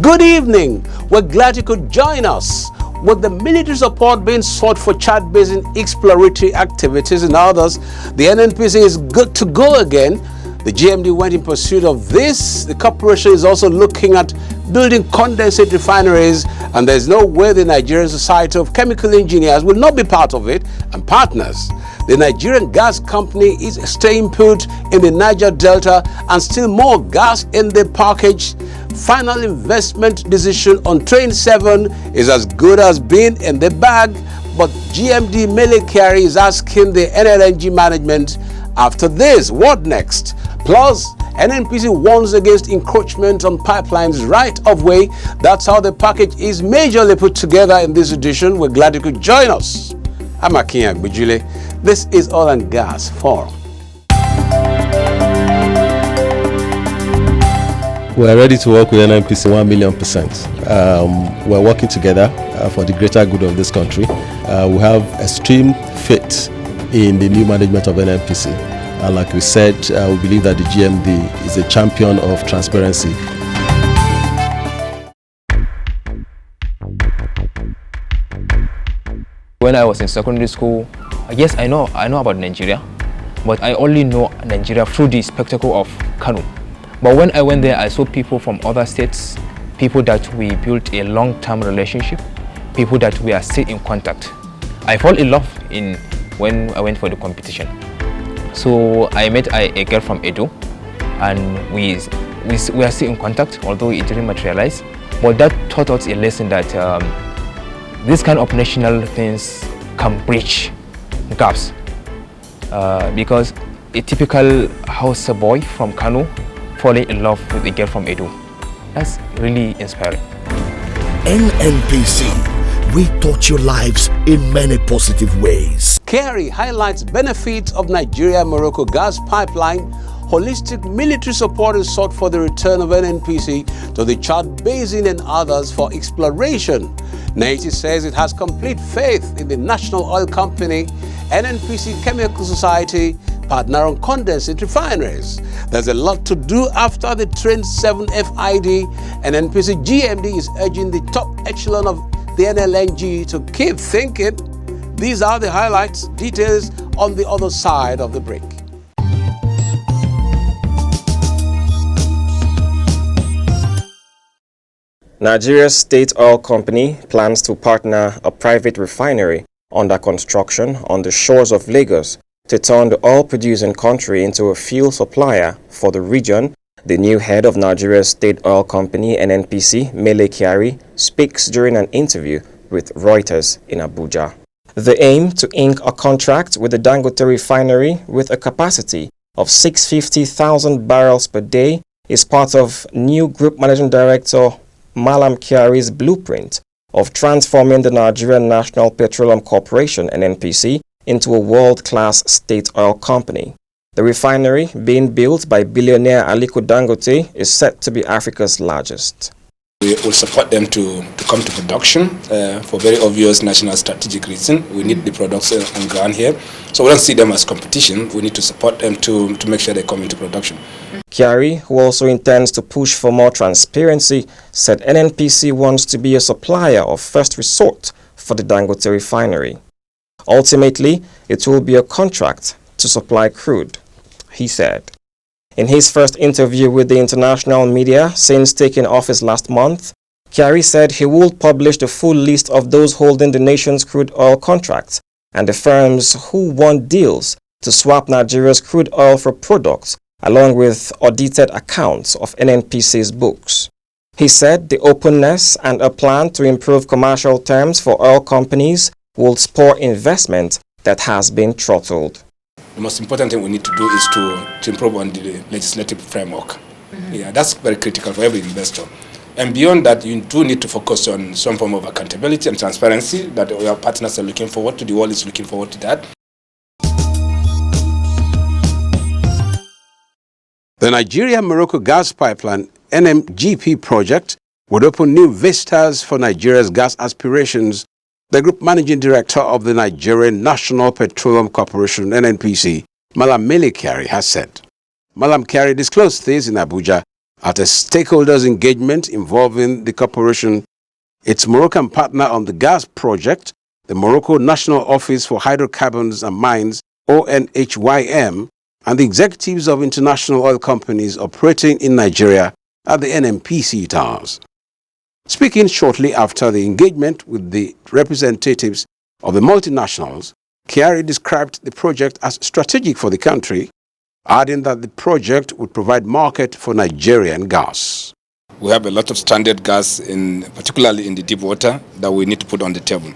Good evening. We're glad you could join us. With the military support being sought for Chad Basin exploratory activities and others, the NNPC is good to go again. The GMD went in pursuit of this. The corporation is also looking at building condensate refineries, and there's no way the Nigerian Society of Chemical Engineers will not be part of it and partners. The Nigerian Gas Company is staying put in the Niger Delta, and still more gas in the package. Final investment decision on Train 7 is as good as being in the bag, but GMD Mele Kyari is asking the NLNG management, after this, what next? Plus, NNPC warns against encroachment on pipelines right of way. That's how the package is majorly put together in this edition. We're glad you could join us. I'm Akin Agbejule. This is Oil and Gas Forum. We're ready to work with NNPC 1,000,000%. We're working together for the greater good of this country. We have extreme faith in the new management of NNPC. And like we said, we believe that the GMD is a champion of transparency. When I was in secondary school, yes, I know about Nigeria, but I only know Nigeria through the spectacle of Kano. But when I went there, I saw people from other states, people that we built a long-term relationship, people that we are still in contact. I fell in love when I went for the competition. So I met a girl from Edo, and we are still in contact, although it didn't materialize. But that taught us a lesson that this kind of national things can bridge gaps. Because a typical Hausa boy from Kano falling in love with a girl from Edo, that's really inspiring. NNPC, we touch your lives in many positive ways. Kyari highlights benefits of Nigeria-Morocco gas pipeline. Holistic military support is sought for the return of NNPC to the Chad Basin and others for exploration. NATI says it has complete faith in the National Oil Company, NNPC Chemical Society, partner on condensate refineries. There's a lot to do after the Train 7 FID, and NNPC GMD is urging the top echelon of the NLNG to keep thinking. These are the highlights. Details on the other side of the break. Nigeria's State Oil Company plans to partner a private refinery under construction on the shores of Lagos to turn the oil-producing country into a fuel supplier for the region. The new head of Nigeria's State Oil Company, NNPC, Mele Kyari, speaks during an interview with Reuters in Abuja. The aim to ink a contract with the Dangote refinery with a capacity of 650,000 barrels per day is part of new Group Managing Director Mallam Kyari's blueprint of transforming the Nigerian National Petroleum Corporation, NNPC, into a world-class state oil company. The refinery, being built by billionaire Aliko Dangote, is set to be Africa's largest. We will support them to come to production for very obvious national strategic reason. We need the products on ground here. So we don't see them as competition. We need to support them to make sure they come into production. Kyari, who also intends to push for more transparency, said NNPC wants to be a supplier of first resort for the Dangote refinery. Ultimately, it will be a contract to supply crude, he said. In his first interview with the international media since taking office last month, Kyari said he will publish the full list of those holding the nation's crude oil contracts and the firms who won deals to swap Nigeria's crude oil for products, along with audited accounts of NNPC's books. He said the openness and a plan to improve commercial terms for oil companies will spur investment that has been throttled. The most important thing we need to do is to improve on the legislative framework. Yeah, that's very critical for every investor. And beyond that, you do need to focus on some form of accountability and transparency that our partners are looking forward to. The world is looking forward to that. The Nigeria-Morocco gas pipeline NMGP project would open new vistas for Nigeria's gas aspirations, the Group Managing Director of the Nigerian National Petroleum Corporation, NNPC, Mallam Mele Kyari, has said. Mallam Kyari disclosed this in Abuja at a stakeholders engagement involving the corporation, its Moroccan partner on the gas project, the Morocco National Office for Hydrocarbons and Mines, ONHYM, and the executives of international oil companies operating in Nigeria at the NNPC towers. Speaking shortly after the engagement with the representatives of the multinationals, Kyari described the project as strategic for the country, adding that the project would provide market for Nigerian gas. We have a lot of stranded gas, particularly in the deep water, that we need to put on the table.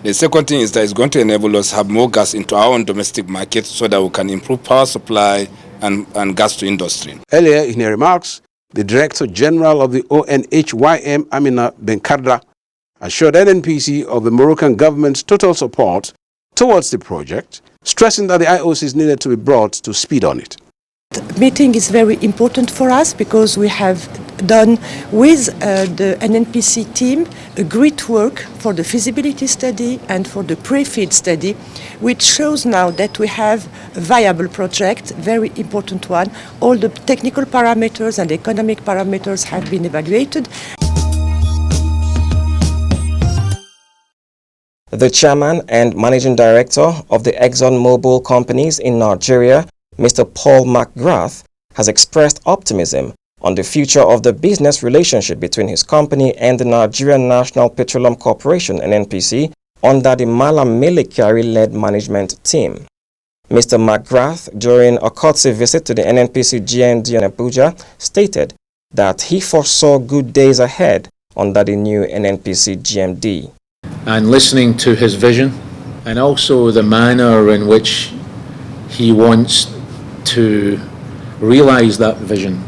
The second thing is that it's going to enable us to have more gas into our own domestic market so that we can improve power supply and gas to industry. Earlier in her remarks, the Director General of the ONHYM, Amina Benkadra, assured NNPC of the Moroccan government's total support towards the project, stressing that the IOCs needed to be brought to speed on it. The meeting is very important for us because we have done with the NNPC team a great work for the feasibility study and for the pre-FEED study, which shows now that we have a viable project, very important one. All the technical parameters and economic parameters have been evaluated. The chairman and managing director of the ExxonMobil companies in Nigeria, Mr. Paul McGrath, has expressed optimism on the future of the business relationship between his company and the Nigerian National Petroleum Corporation, NNPC, under the Malam Mele Kyari-led management team. Mr. McGrath, during a courtesy visit to the NNPC GMD in Abuja, stated that he foresaw good days ahead under the new NNPC GMD. And listening to his vision and also the manner in which he wants to realize that vision,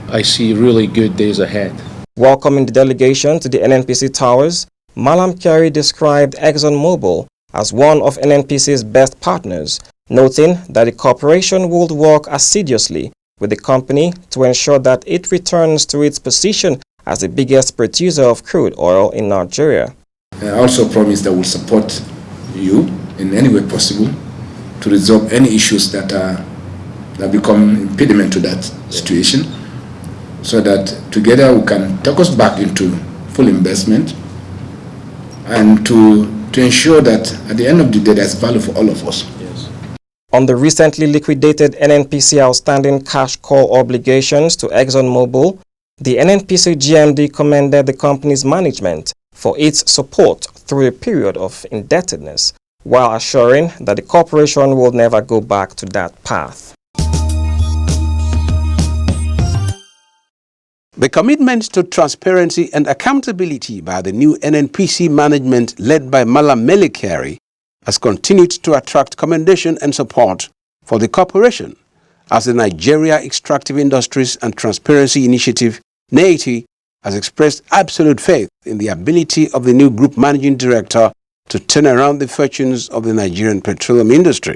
I see really good days ahead. Welcoming the delegation to the NNPC towers, Malam Kyari described ExxonMobil as one of NNPC's best partners, noting that the corporation would work assiduously with the company to ensure that it returns to its position as the biggest producer of crude oil in Nigeria. I also promise that we'll support you in any way possible to resolve any issues that become impediment to that situation, so that together we can take us back into full investment and to ensure that at the end of the day there's value for all of us. Yes. On the recently liquidated NNPC outstanding cash call obligations to ExxonMobil, the NNPC GMD commended the company's management for its support through a period of indebtedness, while assuring that the corporation will never go back to that path. The commitment to transparency and accountability by the new NNPC management led by Malam Mele Kyari has continued to attract commendation and support for the corporation, as the Nigeria Extractive Industries and Transparency Initiative, NEITI, has expressed absolute faith in the ability of the new group managing director to turn around the fortunes of the Nigerian petroleum industry.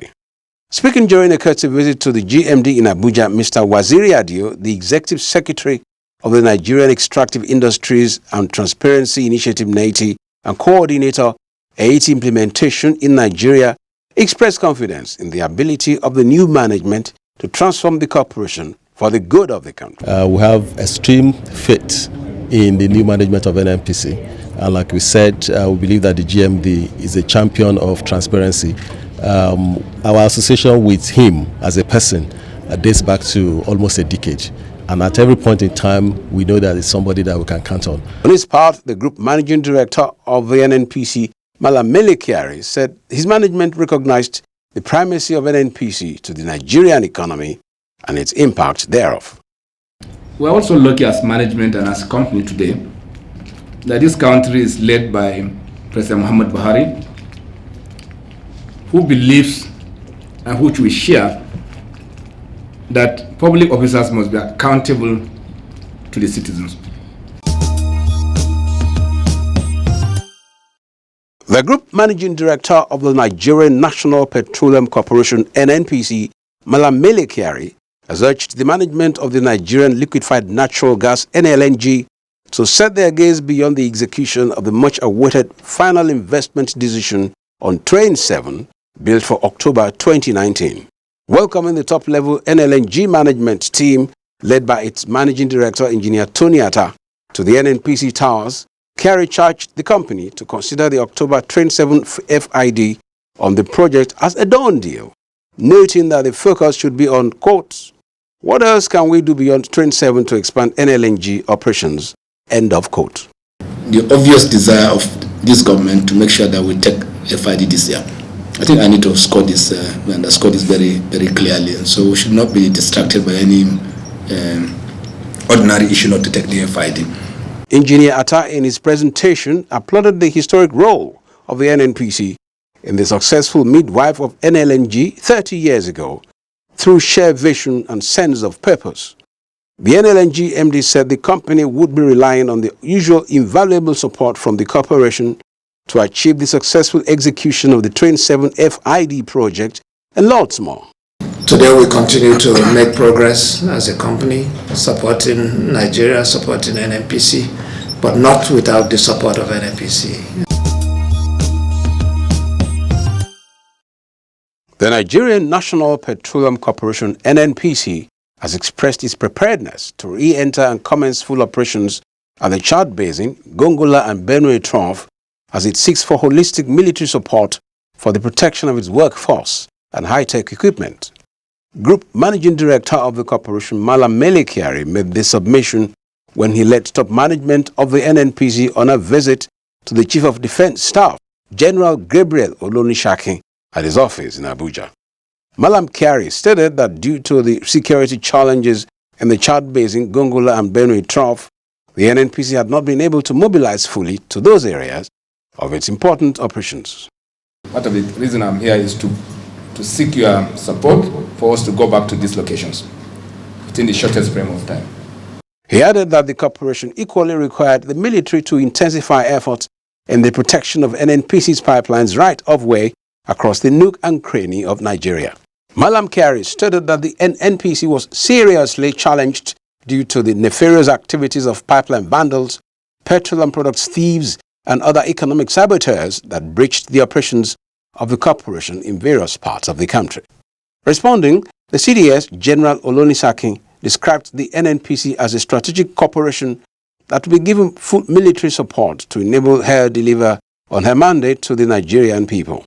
Speaking during a courtesy visit to the GMD in Abuja, Mr. Waziri Adio, the Executive Secretary of the Nigerian Extractive Industries and Transparency Initiative, NEITI, and coordinator, AIT implementation in Nigeria, expressed confidence in the ability of the new management to transform the corporation for the good of the country. We have extreme faith in the new management of NNPC. And like we said, we believe that the GMD is a champion of transparency. Our association with him as a person dates back to almost a decade. And at every point in time, we know that it's somebody that we can count on. On his part, the group managing director of the NNPC, Malam Mele Kyari, said his management recognized the primacy of NNPC to the Nigerian economy and its impact thereof. We're also lucky as management and as a company today that this country is led by President Muhammad Buhari, who believes and which we share that public officers must be accountable to the citizens. The Group Managing Director of the Nigerian National Petroleum Corporation, NNPC, Malam Mele Kyari, has urged the management of the Nigerian Liquefied Natural Gas, NLNG, to set their gaze beyond the execution of the much-awaited final investment decision on Train 7, built for October 2019. Welcoming the top-level NLNG management team led by its managing director, Engineer Tony Atta, to the NNPC towers, Kyari charged the company to consider the October Train 7 FID on the project as a done deal, noting that the focus should be on, quote, "What else can we do beyond Train 7 to expand NLNG operations?" End of quote. The obvious desire of this government to make sure that we take FID this year. I think I need to underscore this very, very clearly. And so we should not be distracted by any ordinary issue not to take the FID. Engineer Atta, in his presentation, applauded the historic role of the NNPC in the successful midwife of NLNG 30 years ago through shared vision and sense of purpose. The NLNG MD said the company would be relying on the usual invaluable support from the corporation to achieve the successful execution of the Train 7 FID project and lots more. Today we continue to make progress as a company, supporting Nigeria, supporting NNPC, but not without the support of NNPC. The Nigerian National Petroleum Corporation, NNPC, has expressed its preparedness to re-enter and commence full operations at the Chad Basin, Gongola and Benue Trough as it seeks for holistic military support for the protection of its workforce and high-tech equipment. Group Managing Director of the corporation, Malam Mele Kyari, made this submission when he led top management of the NNPC on a visit to the Chief of Defense Staff, General Gabriel Olonishakin, at his office in Abuja. Malam Kyari stated that due to the security challenges in the Chad Basin, Gongola and Benue Trough, the NNPC had not been able to mobilize fully to those areas of its important operations. Part of the reason I'm here is to seek your support for us to go back to these locations within the shortest frame of time. He added that the corporation equally required the military to intensify efforts in the protection of NNPC's pipelines right of way across the nook and cranny of Nigeria. Malam Kyari stated that the NNPC was seriously challenged due to the nefarious activities of pipeline vandals, petroleum products thieves, and other economic saboteurs that breached the operations of the corporation in various parts of the country. Responding, the CDS, General Olonishakin, described the NNPC as a strategic corporation that will be given full military support to enable her deliver on her mandate to the Nigerian people.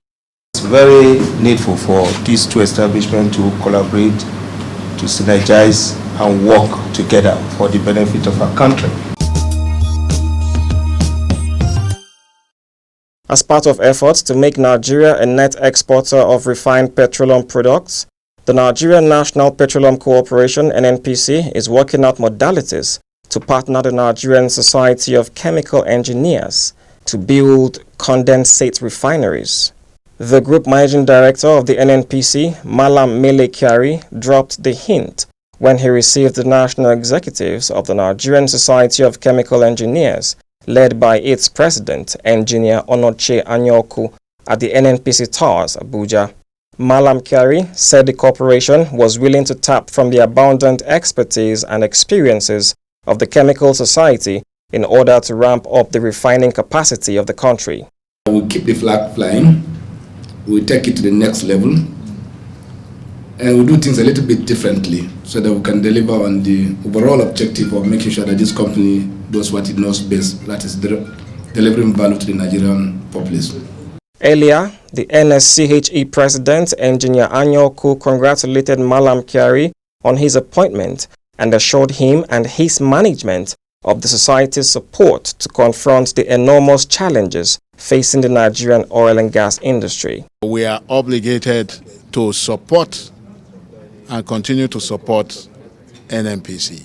It's very needful for these two establishments to collaborate, to synergize and work together for the benefit of our country. As part of efforts to make Nigeria a net exporter of refined petroleum products, the Nigerian National Petroleum Corporation, NNPC, is working out modalities to partner the Nigerian Society of Chemical Engineers to build condensate refineries. The Group Managing Director of the NNPC, Malam Mele Kyari, dropped the hint when he received the national executives of the Nigerian Society of Chemical Engineers, led by its president, Engineer Onoche Anyoku, at the NNPC Towers, Abuja. Malam Kyari said the corporation was willing to tap from the abundant expertise and experiences of the Chemical Society in order to ramp up the refining capacity of the country. We'll keep the flag flying, we'll take it to the next level, and we'll do things a little bit differently so that we can deliver on the overall objective of making sure that this company does what it knows best, that is delivering value to the Nigerian population. Earlier, the NSCHE President, Engineer Anyoku, congratulated Malam Kyari on his appointment and assured him and his management of the society's support to confront the enormous challenges facing the Nigerian oil and gas industry. We are obligated to support and continue to support NNPC.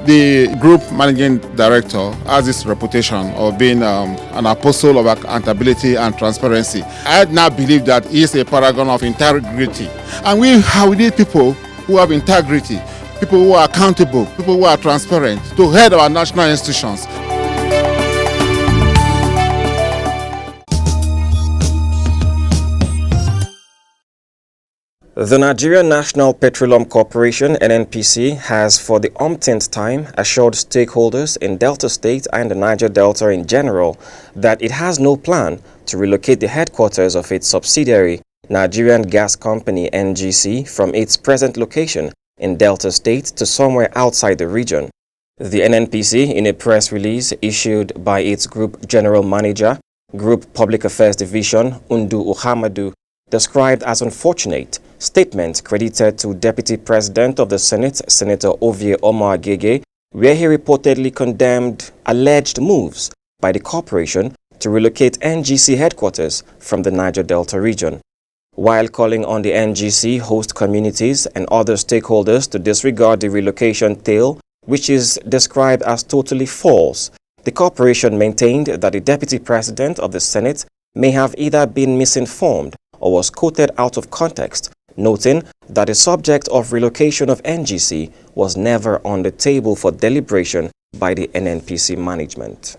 The Group Managing Director has this reputation of being an apostle of accountability and transparency. I now believe that he is a paragon of integrity. And we need people who have integrity, people who are accountable, people who are transparent to head our national institutions. The Nigerian National Petroleum Corporation, NNPC, has for the umpteenth time assured stakeholders in Delta State and the Niger Delta in general that it has no plan to relocate the headquarters of its subsidiary Nigerian gas company NGC from its present location in Delta State to somewhere outside the region. The NNPC, in a press release issued by its Group General Manager, Group Public Affairs Division, Undu Uhamadu, described as unfortunate statement credited to Deputy President of the Senate, Senator Ovie Omar Agege, where he reportedly condemned alleged moves by the corporation to relocate NGC headquarters from the Niger Delta region. While calling on the NGC host communities and other stakeholders to disregard the relocation tale, which is described as totally false, the corporation maintained that the Deputy President of the Senate may have either been misinformed or was quoted out of context, noting that the subject of relocation of NGC was never on the table for deliberation by the NNPC management.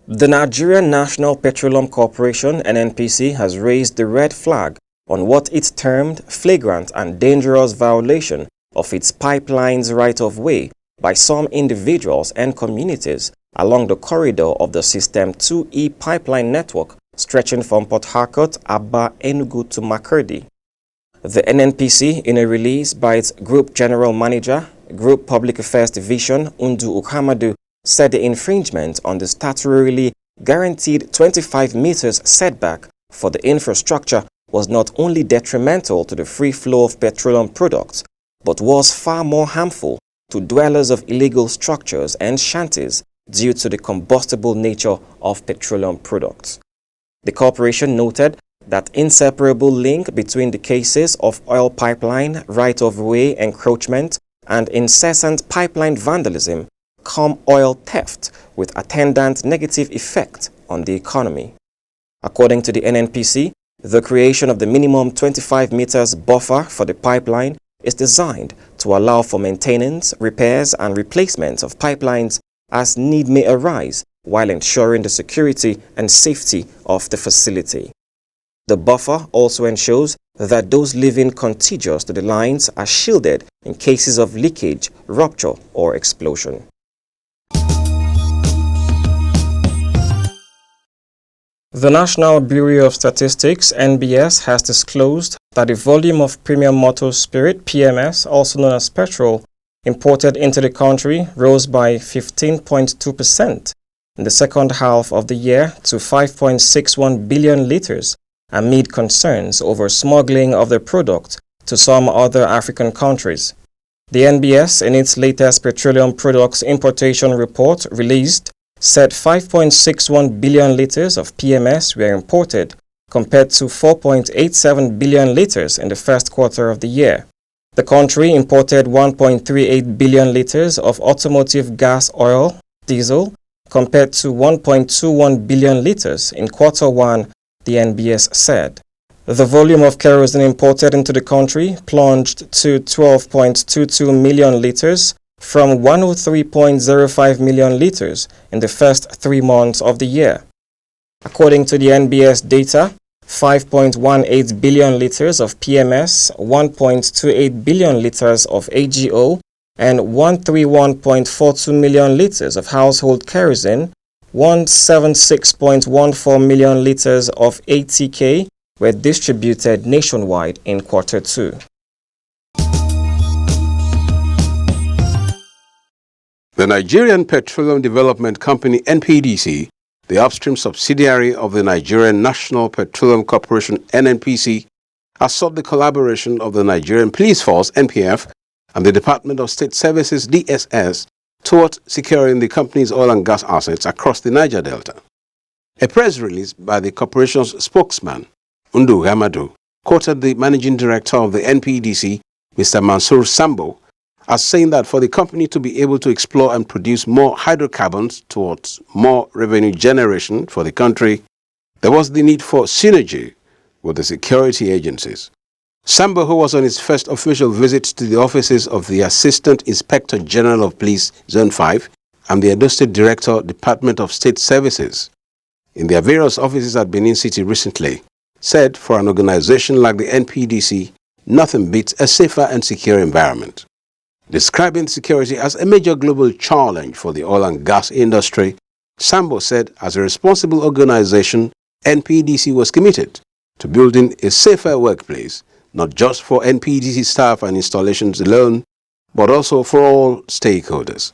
The Nigerian National Petroleum Corporation (NNPC) has raised the red flag on what it termed flagrant and dangerous violation of its pipeline's right-of-way by some individuals and communities along the corridor of the System 2E pipeline network stretching from Port Harcourt, Aba, Enugu to Makurdi. The NNPC, in a release by its Group General Manager, Group Public Affairs Division, Undu Uhamadu, said the infringement on the statutorily guaranteed 25 meters setback for the infrastructure was not only detrimental to the free flow of petroleum products, but was far more harmful to dwellers of illegal structures and shanties due to the combustible nature of petroleum products. The corporation noted that inseparable link between the cases of oil pipeline right-of-way encroachment and incessant pipeline vandalism come oil theft with attendant negative effect on the economy. According to the NNPC, the creation of the minimum 25 meters buffer for the pipeline is designed to allow for maintenance, repairs and replacement of pipelines as need may arise while ensuring the security and safety of the facility. The buffer also ensures that those living contiguous to the lines are shielded in cases of leakage, rupture or explosion. The National Bureau of Statistics (NBS) has disclosed that the volume of premium motor spirit (PMS), also known as petrol, imported into the country rose by 15.2% in the second half of the year to 5.61 billion liters amid concerns over smuggling of the product to some other African countries. The NBS, in its latest petroleum products importation report released, said 5.61 billion liters of PMS were imported compared to 4.87 billion liters in the first quarter of the year. The country imported 1.38 billion liters of automotive gas oil, diesel, compared to 1.21 billion liters in quarter one, the NBS said. The volume of kerosene imported into the country plunged to 12.22 million liters from 103.05 million liters in the first 3 months of the year. According to the NBS data, 5.18 billion liters of PMS, 1.28 billion liters of AGO, and 131.42 million liters of household kerosene, 176.14 million liters of ATK were distributed nationwide in quarter two. The Nigerian Petroleum Development Company (NPDC), the upstream subsidiary of the Nigerian National Petroleum Corporation (NNPC), has sought the collaboration of the Nigerian Police Force (NPF) and the Department of State Services (DSS) toward securing the company's oil and gas assets across the Niger Delta. A press release by the corporation's spokesman, Undu Uhamadu, quoted the managing director of the NPDC, Mr. Mansour Sambo, as saying that for the company to be able to explore and produce more hydrocarbons towards more revenue generation for the country, there was the need for synergy with the security agencies. Sambo, who was on his first official visit to the offices of the Assistant Inspector General of Police, Zone 5, and the Edo State Director, Department of State Services, in their various offices at Benin City recently, said for an organization like the NPDC, nothing beats a safer and secure environment. Describing security as a major global challenge for the oil and gas industry, Sambo said as a responsible organization, NPDC was committed to building a safer workplace, not just for NPDC staff and installations alone, but also for all stakeholders.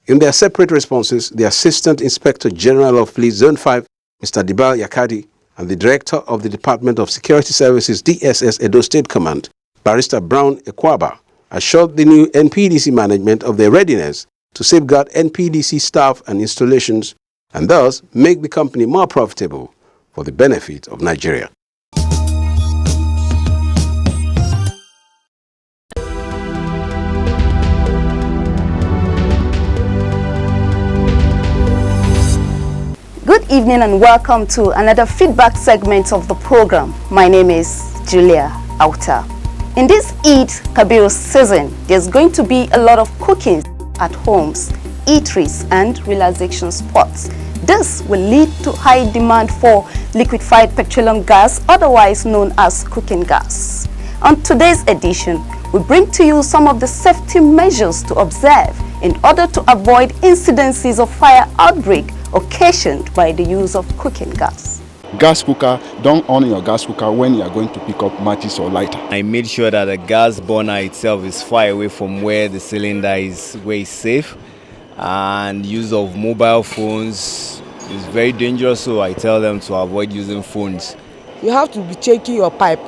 In their separate responses, the Assistant Inspector General of Police Zone 5, Mr. Dibal Yakadi, and the Director of the Department of Security Services DSS Edo State Command, Barrister Brown Ekwaba, assured the new NPDC management of their readiness to safeguard NPDC staff and installations and thus make the company more profitable for the benefit of Nigeria. Good evening and welcome to another feedback segment of the program. My name is Julia Auta. In this Eid Kabir season, there's going to be a lot of cooking at homes, eateries and relaxation spots. This will lead to high demand for liquefied petroleum gas, otherwise known as cooking gas. On today's edition, we bring to you some of the safety measures to observe in order to avoid incidences of fire outbreak occasioned by the use of cooking gas. Gas cooker, don't on your gas cooker when you are going to pick up matches or lighter. I made sure that the gas burner itself is far away from where the cylinder is, where it's safe. And use of mobile phones is very dangerous, so I tell them to avoid using phones. You have to be checking your pipe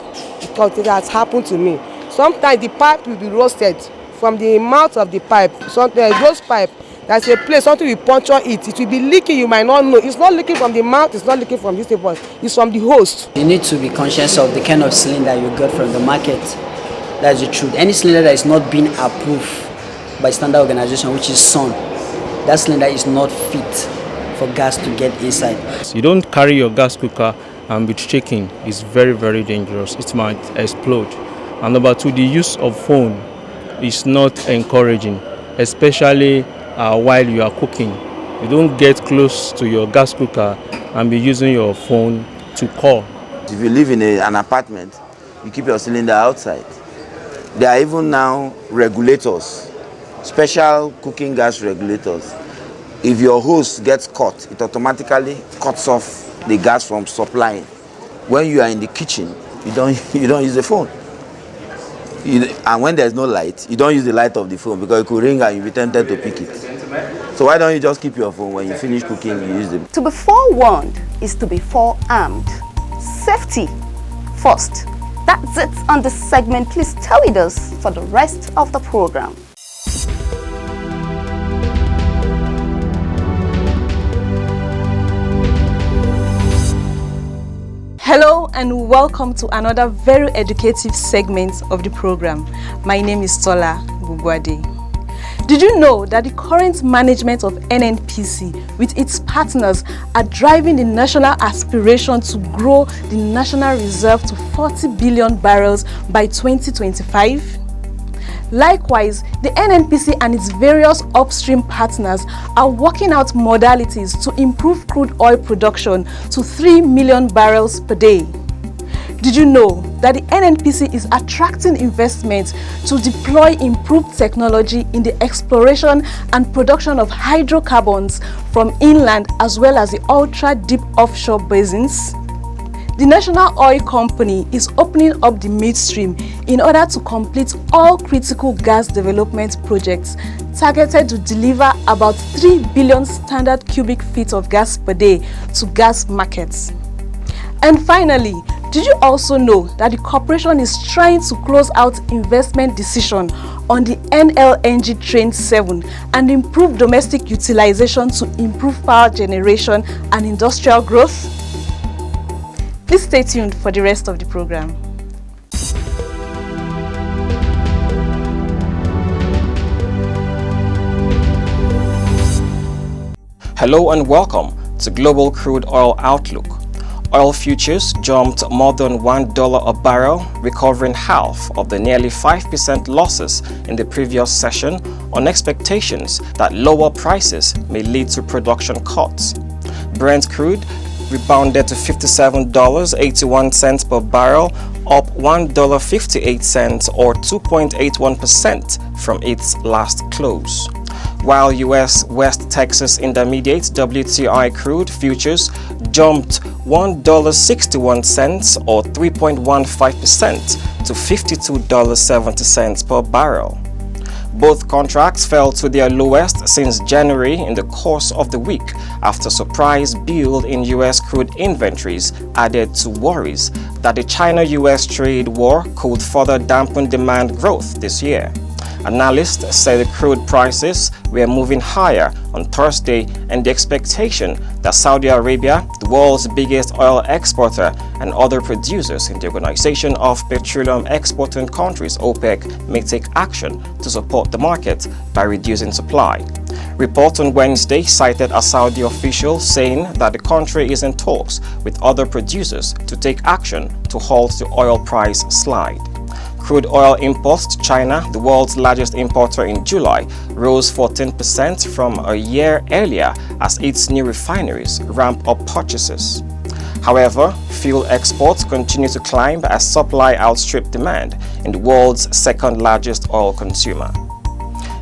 because it has happened to me. Sometimes the pipe will be roasted from the mouth of the pipe. Sometimes those pipe, there's a place, something will puncture it. It will be leaking, you might not know. It's not leaking from the mouth, it's not leaking from this table, it's from the host. You need to be conscious of the kind of cylinder you got from the market. That's the truth. Any cylinder that is not being approved by standard organization, which is SUN, that cylinder is not fit for gas to get inside. You don't carry your gas cooker and be shaking. It's very, very dangerous. It might explode. And number two, the use of phone is not encouraging, especially while you are cooking. You don't get close to your gas cooker and be using your phone to call. If you live in an apartment, you keep your cylinder outside. There are even now regulators, special cooking gas regulators. If your hose gets caught, it automatically cuts off the gas from supplying. When you are in the kitchen, you don't use the phone. And when there's no light, you don't use the light of the phone because it could ring and you'll be tempted to pick it. So why don't you just keep your phone? When you finish cooking, you use it. To be forewarned is to be forearmed. Safety first. That's it on this segment. Please stay with us for the rest of the program. Hello and welcome to another very educative segment of the program. My name is Tola Bugwade. Did you know that the current management of NNPC with its partners are driving the national aspiration to grow the national reserve to 40 billion barrels by 2025? Likewise, the NNPC and its various upstream partners are working out modalities to improve crude oil production to 3 million barrels per day. Did you know that the NNPC is attracting investments to deploy improved technology in the exploration and production of hydrocarbons from inland as well as the ultra-deep offshore basins? The National Oil Company is opening up the midstream in order to complete all critical gas development projects targeted to deliver about 3 billion standard cubic feet of gas per day to gas markets. And finally, did you also know that the corporation is trying to close out investment decision on the NLNG Train 7 and improve domestic utilization to improve power generation and industrial growth? Please stay tuned for the rest of the program. Hello and welcome to Global Crude Oil Outlook. Oil futures jumped more than $1 a barrel, recovering half of the nearly 5% losses in the previous session on expectations that lower prices may lead to production cuts. Brent crude rebounded to $57.81 per barrel, up $1.58 or 2.81% from its last close. while U.S. West Texas Intermediate WTI crude futures jumped $1.61 or 3.15% to $52.70 per barrel. Both contracts fell to their lowest since January in the course of the week after surprise build in U.S. crude inventories added to worries that the China-U.S. trade war could further dampen demand growth this year. Analysts say the crude prices were moving higher on Thursday and the expectation that Saudi Arabia, the world's biggest oil exporter, and other producers in the Organization of Petroleum Exporting Countries, OPEC, may take action to support the market by reducing supply. Reports on Wednesday cited a Saudi official saying that the country is in talks with other producers to take action to halt the oil price slide. Crude oil imports to China, the world's largest importer in July, rose 14% from a year earlier as its new refineries ramp up purchases. However, fuel exports continue to climb as supply outstripped demand in the world's second largest oil consumer.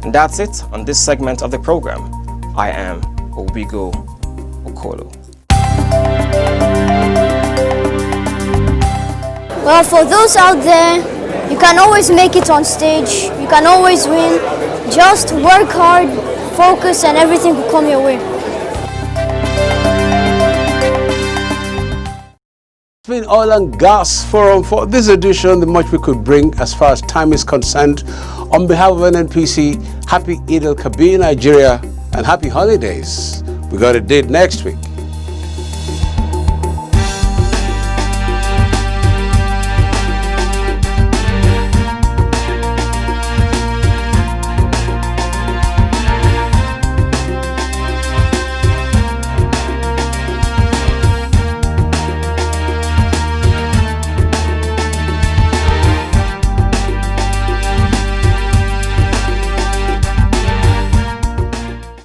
And that's it on this segment of the program. I am Obigo Okolo. Well, for those out there, you can always make it on stage. You can always win. Just work hard, focus, and everything will come your way. It's been Oil and Gas Forum for this edition, the much we could bring as far as time is concerned. On behalf of NNPC, happy Eid al-Kabir Nigeria and happy holidays. We got a date next week.